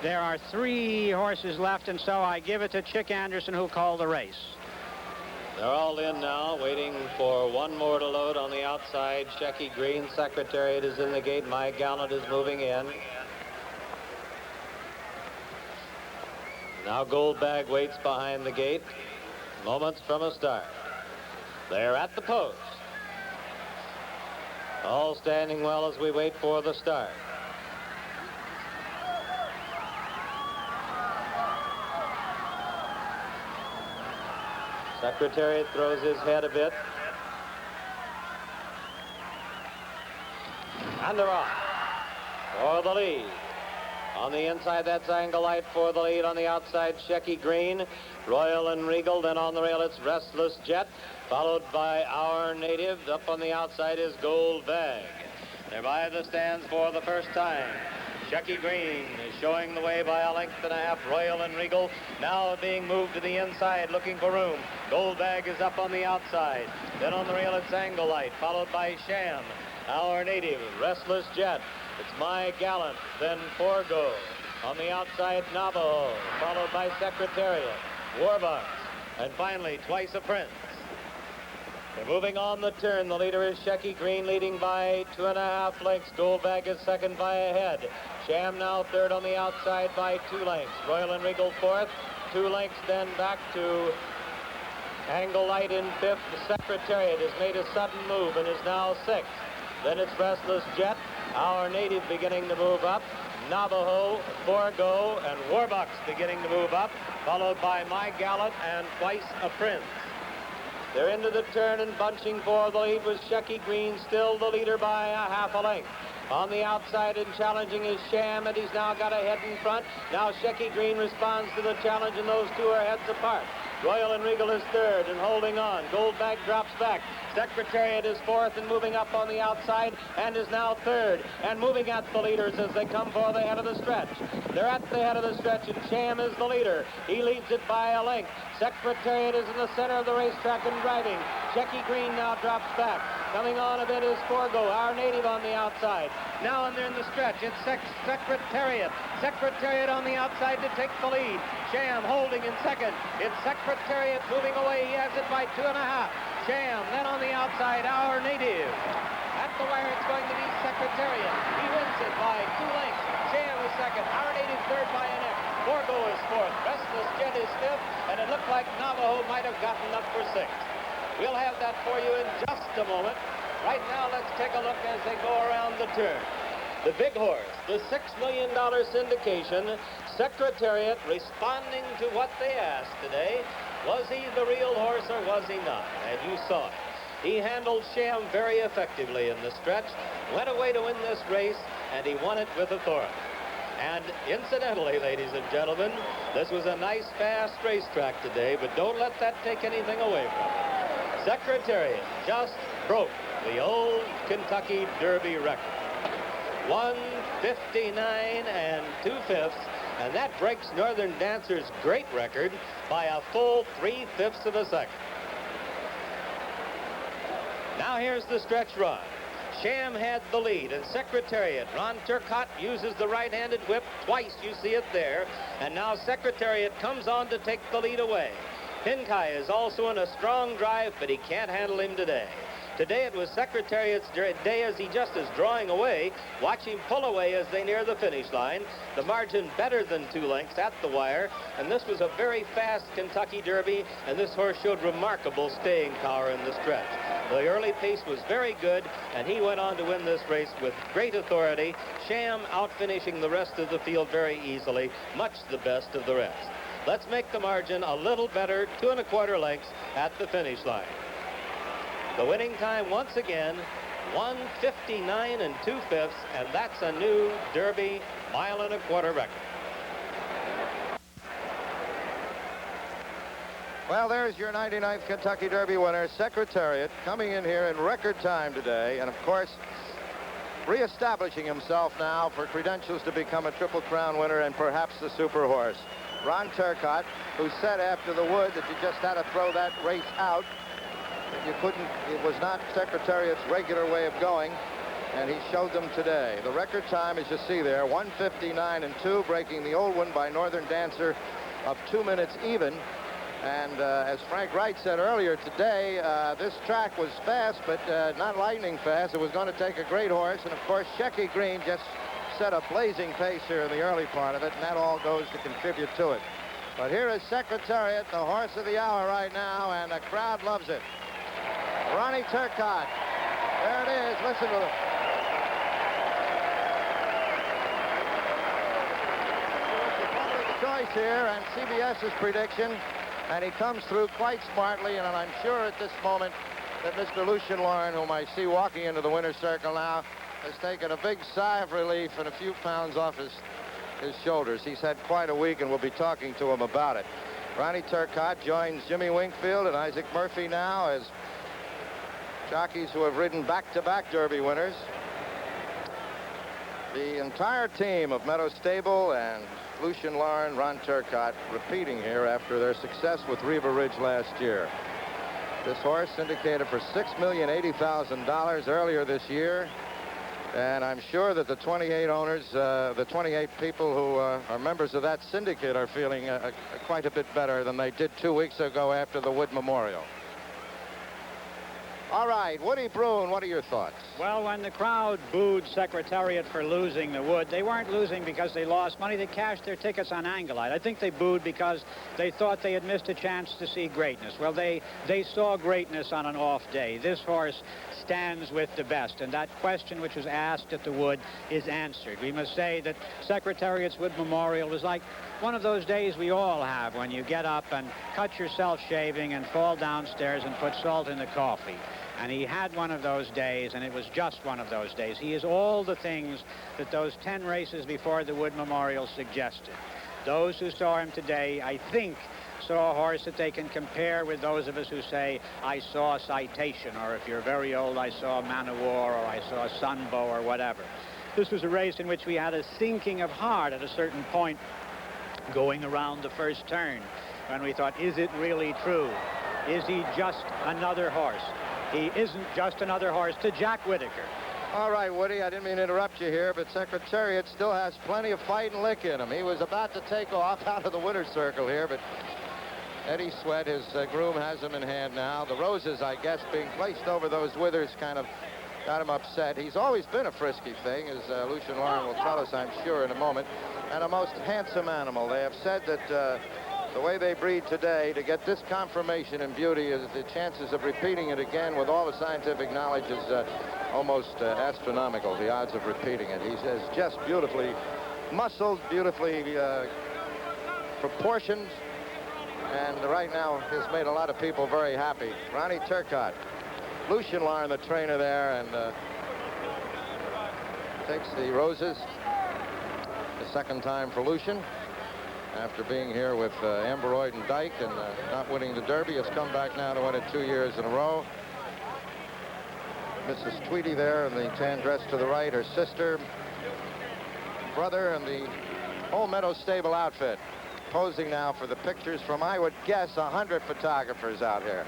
There are 3 horses left, and so I give it to Chic Anderson, who called the race. They're all in now, waiting for one more to load on the outside. Shecky Green, Secretariat is in the gate. My Gallant is moving in. Now Goldbag waits behind the gate. Moments from a start. They're at the post. All standing well as we wait for the start. Secretariat throws his head a bit. And they're off for the lead. On the inside, that's Angle Light for the lead. On the outside, Shecky Green, Royal and Regal. Then on the rail, it's Restless Jet, followed by Our Native. Up on the outside is Goldbag. They're by the stands for the first time. Shecky Green is showing the way by a length and a half. Royal and Regal now being moved to the inside, looking for room. Goldbag is up on the outside. Then on the rail, it's Angle Light, followed by Sham, Our Native, Restless Jet. It's My Gallant, then Forgo. On the outside, Navajo, followed by Secretariat, Warbucks, and finally, Twice a Prince. They're moving on the turn. The leader is Shecky Green, leading by 2.5 lengths. Goldbag is second by a head. Sham now third on the outside by 2 lengths. Royal and Regal fourth. 2 lengths then back to Angle Light in fifth. The Secretariat has made a sudden move and is now sixth. Then it's Restless Jet, Our Native beginning to move up. Navajo, Forgo, and Warbucks beginning to move up, followed by My Gallant and Twice a Prince. They're into the turn and bunching for the lead with Shecky Green, still the leader by a half a length. On the outside and challenging is Sham, and he's now got a head in front. Now Shecky Green responds to the challenge, and those 2 are heads apart. Royal and Regal is third and holding on. Goldbag drops back. Secretariat is fourth and moving up on the outside and is now third and moving at the leaders as they come for the head of the stretch. They're at the head of the stretch, and Sham is the leader. He leads it by a length. Secretariat is in the center of the racetrack and driving. Shecky Green now drops back. Coming on a bit is Forgo, Our Native on the outside. Now and they're in the stretch. It's Secretariat. Secretariat on the outside to take the lead. Sham holding in second. It's Secretariat moving away. He has it by 2.5. Sham, then on the outside, Our Native. At the wire, it's going to be Secretariat. He wins it by 2 lengths. Sham is second. Our Native third by a neck. Forgo is fourth. Restless Jet is fifth. And it looked like Navajo might have gotten up for sixth. We'll have that for you in just a moment. Right now, let's take a look as they go around the turn. The big horse, the $6 million syndication, Secretariat, responding to what they asked today. Was he the real horse or was he not? And you saw it. He handled Sham very effectively in the stretch, went away to win this race, and he won it with authority. And incidentally, ladies and gentlemen, this was a nice, fast racetrack today, but don't let that take anything away from it. Secretariat just broke the old Kentucky Derby record. 1:59 2/5, and that breaks Northern Dancer's great record by a full 3/5 of a second. Now here's the stretch run. Sham had the lead, and Secretariat. Ron Turcotte uses the right-handed whip twice. You see it there. And now Secretariat comes on to take the lead away. Pinkai is also in a strong drive, but he can't handle him today. Today it was Secretariat's day as he just is drawing away. Watch him pull away as they near the finish line. The margin better than 2 lengths at the wire. And this was a very fast Kentucky Derby, and this horse showed remarkable staying power in the stretch. The early pace was very good, and he went on to win this race with great authority. Sham out-finishing the rest of the field very easily, much the best of the rest. Let's make the margin a little better, 2 1/4 lengths at the finish line. The winning time, once again, 1:59 2/5, and that's a new Derby 1 1/4 record. Well, there's your 99th Kentucky Derby winner, Secretariat, coming in here in record time today, and of course, reestablishing himself now for credentials to become a Triple Crown winner and perhaps the super horse. Ron Turcotte, who said after the Wood that you just had to throw that race out. You couldn't, it was not Secretariat's regular way of going. and he showed them today. The record time, as you see there, 1:59.2, breaking the old one by Northern Dancer of 2 minutes even. And as Frank Wright said earlier today, this track was fast, but not lightning fast. It was going to take a great horse, and of course, Shecky Green just set a blazing pace here in the early part of it, and that all goes to contribute to it. But here is Secretariat, the horse of the hour right now, and the crowd loves it. Ronnie Turcotte. There it is. Listen to it. Public choice here, and CBS's prediction, and he comes through quite smartly, and I'm sure at this moment that Mr. Lucien Lauren, whom I see walking into the winner's circle now, has taken a big sigh of relief and a few pounds off his shoulders. He's had quite a week, and we'll be talking to him about it. Ronnie Turcotte joins Jimmy Wingfield and Isaac Murphy now as jockeys who have ridden back-to-back Derby winners. The entire team of Meadow Stable and Lucien Lauren, Ron Turcotte repeating here after their success with Riva Ridge last year. This horse syndicated for $6,080,000 earlier this year. And I'm sure that the 28 owners, the 28 people who are members of that syndicate are feeling quite a bit better than they did 2 weeks ago after the Wood Memorial. All right, Woody Broun, what are your thoughts? Well, when the crowd booed Secretariat for losing the Wood, they weren't losing because they lost money. They cashed their tickets on Anglite. I think they booed because they thought they had missed a chance to see greatness. Well, they saw greatness on an off day. This horse stands with the best, and that question which was asked at the Wood is answered. We must say that Secretariat's Wood Memorial was like one of those days we all have when you get up and cut yourself shaving and fall downstairs and put salt in the coffee. And he had one of those days, and it was just one of those days. He is all the things that those 10 races before the Wood Memorial suggested. Those who saw him today, I think, saw a horse that they can compare with those of us who say, I saw Citation, or if you're very old, I saw Man of War, or I saw Sunbow, or whatever. This was a race in which we had a sinking of heart at a certain point going around the first turn, when we thought, is it really true? Is he just another horse? He isn't just another horse to Jack Whitaker. All right, Woody, I didn't mean to interrupt you here, but Secretariat still has plenty of fight and lick in him. He was about to take off out of the winner's circle here, but Eddie Sweat, his groom, has him in hand now. The roses, I guess, being placed over those withers kind of got him upset. He's always been a frisky thing, as Lucien Lauren will tell us, I'm sure, in a moment, and a most handsome animal. They have said that the way they breed today, to get this conformation and beauty, is the chances of repeating it again with all the scientific knowledge is almost astronomical, the odds of repeating it. He's just beautifully muscled, beautifully proportioned, and right now has made a lot of people very happy. Ronnie Turcotte, Lucien Lauren, the trainer there, and takes the roses the second time for Lucien. After being here with Amberoid and Dyke and not winning the Derby, has come back now to win it 2 years in a row. Mrs. Tweedy there in the tan dress to the right, her sister, brother, and the whole Meadow Stable outfit. Posing now for the pictures from, I would guess, 100 photographers out here.